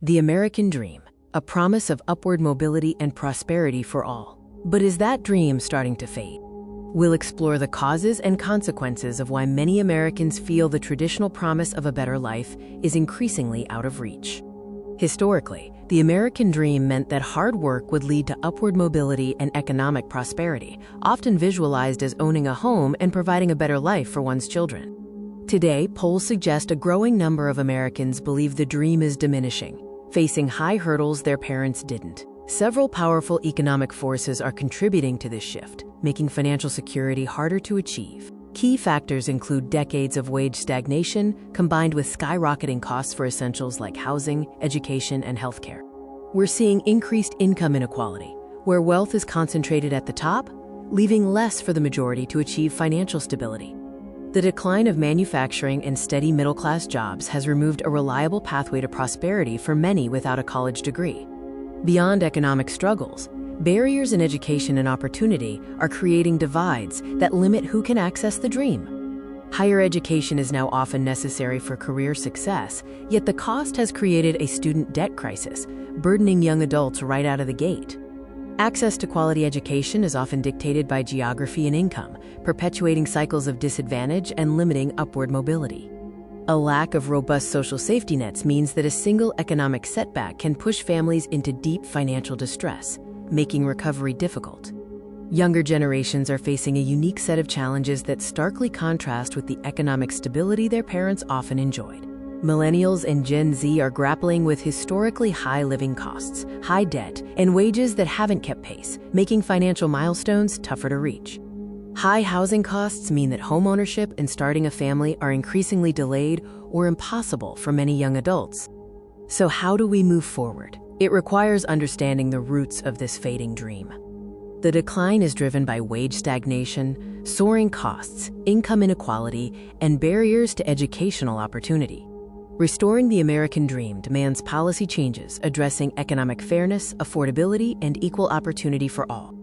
The American dream, a promise of upward mobility and prosperity for all. But is that dream starting to fade? We'll explore the causes and consequences of why many Americans feel the traditional promise of a better life is increasingly out of reach. Historically, the American dream meant that hard work would lead to upward mobility and economic prosperity, often visualized as owning a home and providing a better life for one's children. Today, polls suggest a growing number of Americans believe the dream is diminishing, facing high hurdles their parents didn't. Several powerful economic forces are contributing to this shift, making financial security harder to achieve. Key factors include decades of wage stagnation combined with skyrocketing costs for essentials like housing, education, and healthcare. We're seeing increased income inequality, where wealth is concentrated at the top, leaving less for the majority to achieve financial stability. The decline of manufacturing and steady middle-class jobs has removed a reliable pathway to prosperity for many without a college degree. Beyond economic struggles, barriers in education and opportunity are creating divides that limit who can access the dream. Higher education is now often necessary for career success, yet the cost has created a student debt crisis, burdening young adults right out of the gate. Access to quality education is often dictated by geography and income, perpetuating cycles of disadvantage and limiting upward mobility. A lack of robust social safety nets means that a single economic setback can push families into deep financial distress, making recovery difficult. Younger generations are facing a unique set of challenges that starkly contrast with the economic stability their parents often enjoyed. Millennials and Gen Z are grappling with historically high living costs, high debt, and wages that haven't kept pace, making financial milestones tougher to reach. High housing costs mean that homeownership and starting a family are increasingly delayed or impossible for many young adults. So how do we move forward? It requires understanding the roots of this fading dream. The decline is driven by wage stagnation, soaring costs, income inequality, and barriers to educational opportunity. Restoring the American dream demands policy changes addressing economic fairness, affordability, and equal opportunity for all.